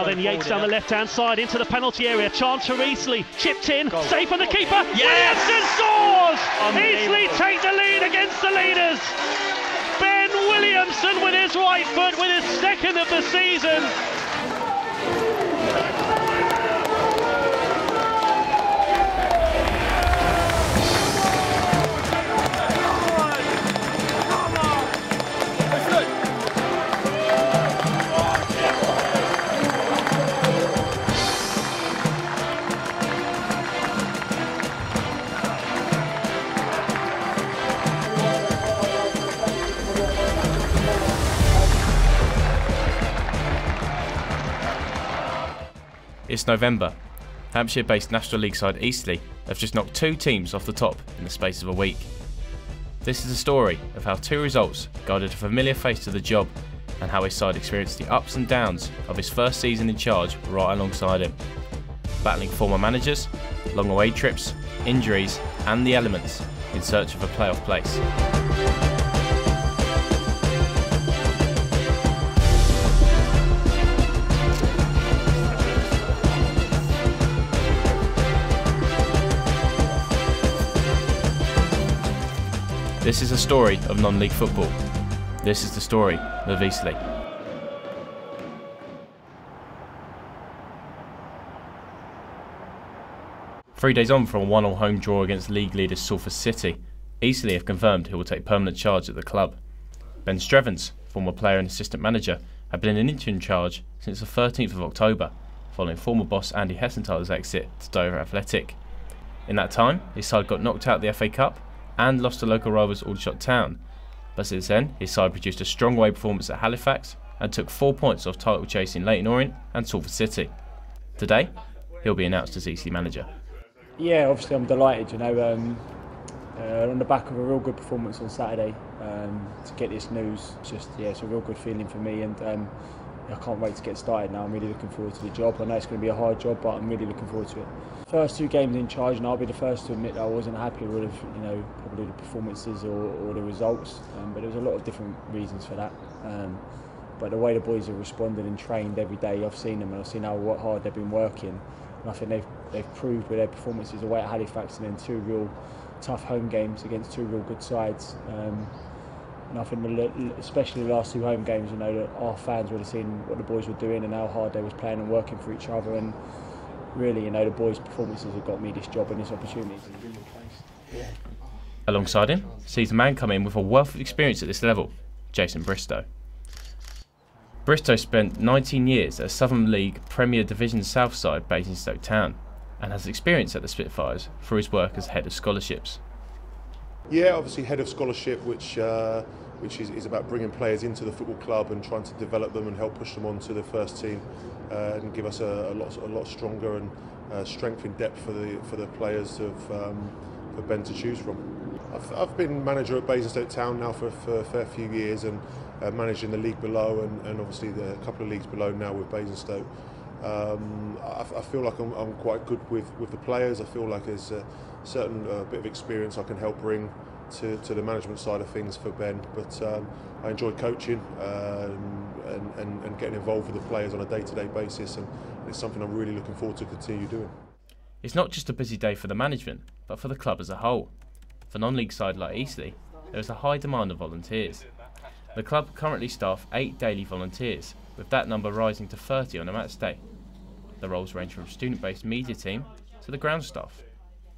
Then Yates down the left-hand side into the penalty area. Chance for Eastleigh. Chipped in. Safe on the keeper. Yes! Williamson scores! Eastleigh take the lead against the leaders. Ben Williamson with his right foot with his second of the season. It's November. Hampshire-based National League side Eastleigh have just knocked two teams off the top in the space of a week. This is a story of how two results guided a familiar face to the job and how his side experienced the ups and downs of his first season in charge right alongside him. Battling former managers, long away trips, injuries and the elements in search of a playoff place. This is a story of non-league football. This is the story of Eastleigh. Three days on from a 1-1 home draw against league leaders Salford City, Eastleigh have confirmed he will take permanent charge at the club. Ben Strevens, former player and assistant manager, had been in interim charge since the 13th of October, following former boss Andy Hessenthaler's exit to Dover Athletic. In that time, his side got knocked out of the FA Cup and lost to local rivals Aldershot Town, but since then his side produced a strong away performance at Halifax and took 4 points off title chasing Leyton Orient and Salford City. Today, he'll be announced as Eastleigh manager. Yeah, obviously I'm delighted, you know, on the back of a real good performance on Saturday, to get this news, it's a real good feeling for me, and I can't wait to get started now. I'm really looking forward to the job. I know it's going to be a hard job, but I'm really looking forward to it. First two games in charge, and I'll be the first to admit that I wasn't happy with, probably the performances or the results, but there was a lot of different reasons for that. But the way the boys have responded and trained every day, I've seen them and I've seen how hard they've been working, and I think they've proved with their performances away at Halifax and then two real tough home games against two real good sides. And I think especially the last two home games, you know, that our fans would have seen what the boys were doing and how hard they was playing and working for each other. And really, you know, the boys' performances have got me this job and this opportunity. Yeah. Alongside him, sees a man come in with a wealth of experience at this level, Jason Bristow. Bristow spent 19 years at Southern League Premier Division South side Basingstoke Town and has experience at the Spitfires through his work as head of scholarships. Yeah, obviously head of scholarship, which is about bringing players into the football club and trying to develop them and help push them onto the first team, and give us a lot stronger and strength in depth for the players for Ben to choose from. I've been manager at Basingstoke Town now for a fair few years, and managing the league below and obviously a couple of leagues below now with Basingstoke. I feel like I'm quite good with the players. I feel like there's a certain bit of experience I can help bring to the management side of things for Ben, but I enjoy coaching and getting involved with the players on a day-to-day basis, and it's something I'm really looking forward to continue doing. It's not just a busy day for the management, but for the club as a whole. For a non-league side like Eastleigh, there is a high demand of volunteers. The club currently staff 8 daily volunteers, with that number rising to 30 on a match day. The roles range from student-based media team to the ground staff.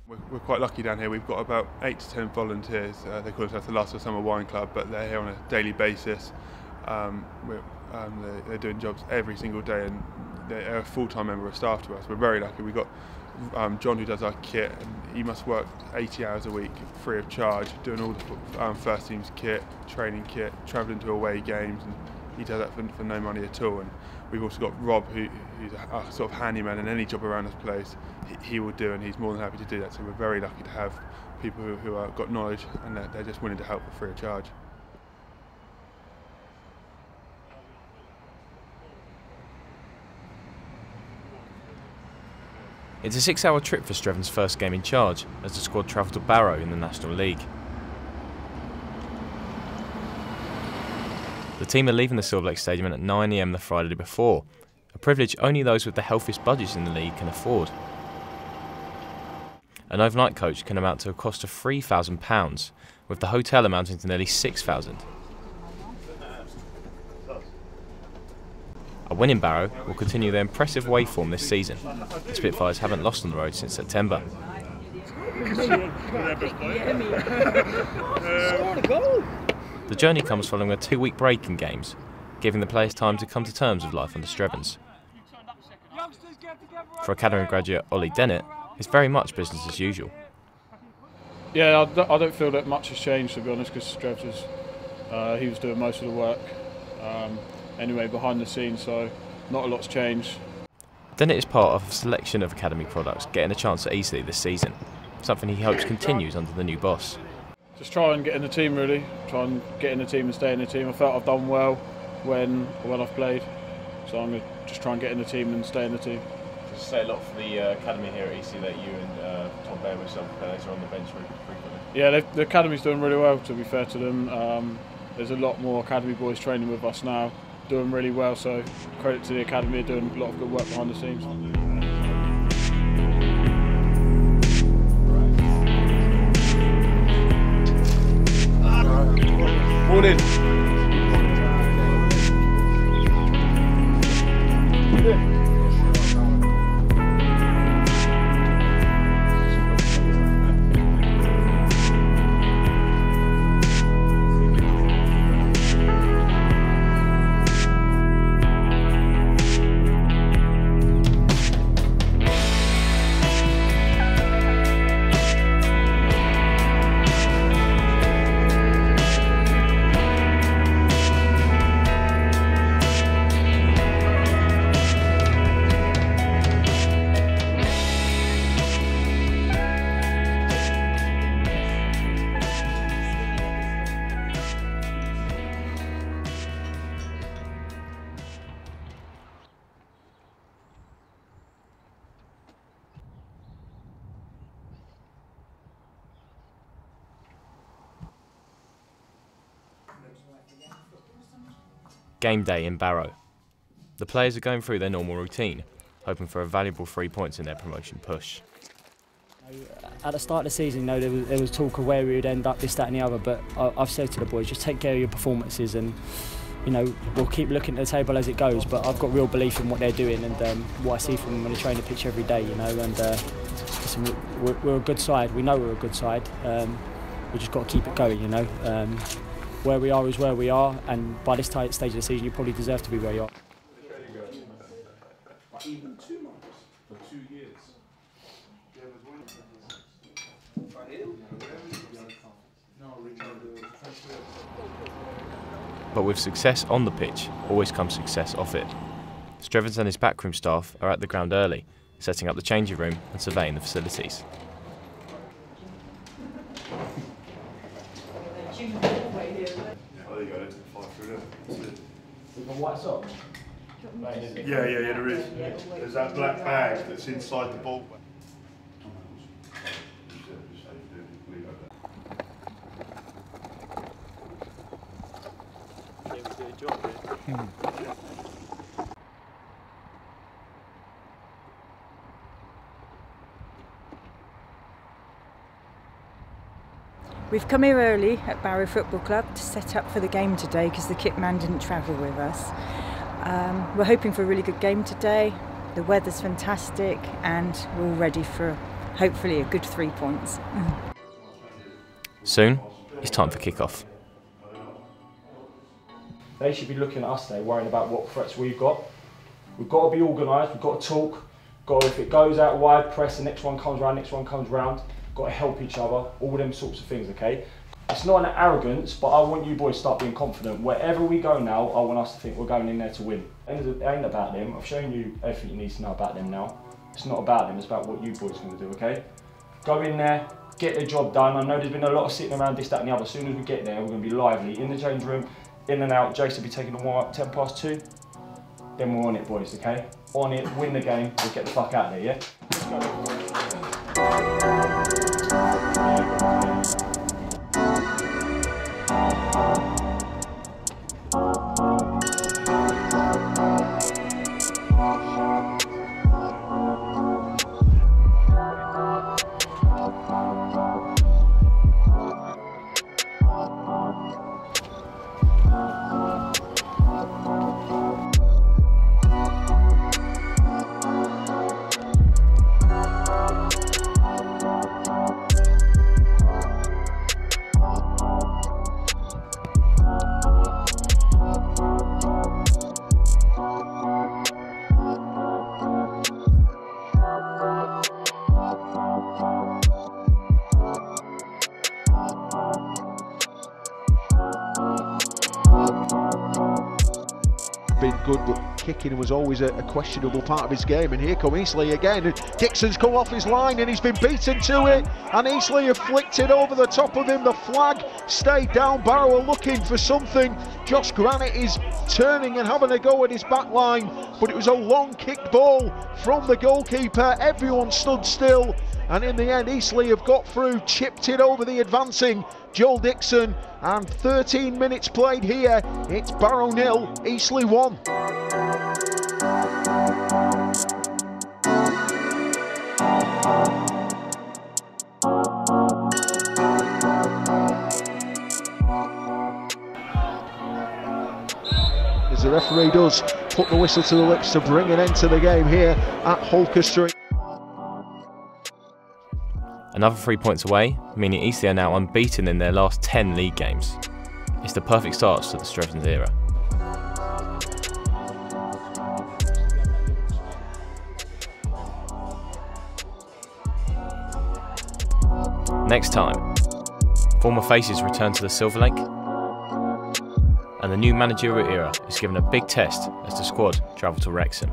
We're quite lucky down here. We've got about 8 to 10 volunteers. They call us the Last of Summer Wine Club, but they're here on a daily basis. They're doing jobs every single day, and they're a full-time member of staff to us. We're very lucky. We've got John, who does our kit, and he must work 80 hours a week free of charge, doing all the first team's kit, training kit, travelling to away games, and he does that for no money at all. And we've also got Rob, who's a sort of handyman, and any job around this place he will do, and he's more than happy to do that. So we're very lucky to have people who have got knowledge, and they're just willing to help for free of charge. It's a 6-hour trip for Strevens' first game in charge as the squad travel to Barrow in the National League. The team are leaving the Silver Lake Stadium at 9 AM the Friday before, a privilege only those with the healthiest budgets in the league can afford. An overnight coach can amount to a cost of £3,000, with the hotel amounting to nearly £6,000. A win in Barrow will continue their impressive waveform this season. The Spitfires haven't lost on the road since September. The journey comes following a 2-week break in games, giving the players time to come to terms with life under Strevens. For Academy graduate Ollie Dennett, it's very much business as usual. Yeah, I don't feel that much has changed, to be honest, because Strevens, he was doing most of the work anyway behind the scenes, so not a lot's changed. Dennett is part of a selection of Academy products getting a chance at Eastleigh this season, something he hopes continues under the new boss. Just try and get in the team, really. Try and get in the team and stay in the team. I felt I've done well when I've played, so I'm going to just try and get in the team and stay in the team. Does it say a lot for the Academy here at Eastleigh that you and Tom Bear with some players are on the bench frequently? Yeah, the Academy's doing really well, to be fair to them. There's a lot more Academy boys training with us now, doing really well, so credit to the Academy, doing a lot of good work behind the scenes. Morning. Game day in Barrow. The players are going through their normal routine, hoping for a valuable 3 points in their promotion push. At the start of the season, there was talk of where we would end up, this, that and the other, but I've said to the boys, just take care of your performances and we'll keep looking at the table as it goes, but I've got real belief in what they're doing and what I see from them when they train the pitch every day, and listen, we're a good side, we know we're a good side, we just got to keep it going, Where we are is where we are, and by this stage of the season you probably deserve to be where you are. Even 2 months for 2 years. But with success on the pitch, always comes success off it. Strevens and his backroom staff are at the ground early, setting up the changing room and surveying the facilities. White sock? Yeah, there is. There's that black bag that's inside the ball. We've come here early at Barrow Football Club to set up for the game today because the kit man didn't travel with us. We're hoping for a really good game today. The weather's fantastic and we're all ready for hopefully a good 3 points. Soon, it's time for kick-off. They should be looking at us today, worrying about what threats we've got. We've got to be organised, we've got to talk. If it goes out wide, press, the next one comes round, next one comes round. Got to help each other, all them sorts of things, okay? It's not an arrogance, but I want you boys to start being confident. Wherever we go now, I want us to think we're going in there to win. It ain't about them. I've shown you everything you need to know about them now. It's not about them, it's about what you boys are going to do, okay? Go in there, get the job done. I know there's been a lot of sitting around this, that and the other. As soon as we get there, we're going to be lively. In the change room, in and out. Jace will be taking the warm up 10 past 2. Then we're on it, boys, okay? On it, win the game, we'll get the fuck out of there, yeah? Let's go. good, but kicking was always a questionable part of his game. And here come Eastleigh again, and Dixon's come off his line and he's been beaten to it, and Eastleigh have flicked it over the top of him. The flag stayed down. Barrow are looking for something. Josh Granite is turning and having a go at his back line, but it was a long kicked ball from the goalkeeper. Everyone stood still, and in the end Eastleigh have got through, chipped it over the advancing Joel Dixon, and 13 minutes played here. It's Barrow 0, Eastleigh 1. As the referee does put the whistle to the lips to bring an end to the game here at Holker Street. Another 3 points away, meaning Eastleigh are now unbeaten in their last 10 league games. It's the perfect start to the Strevens era. Next time, former faces return to the Silver Lake, and the new managerial era is given a big test as the squad travel to Wrexham.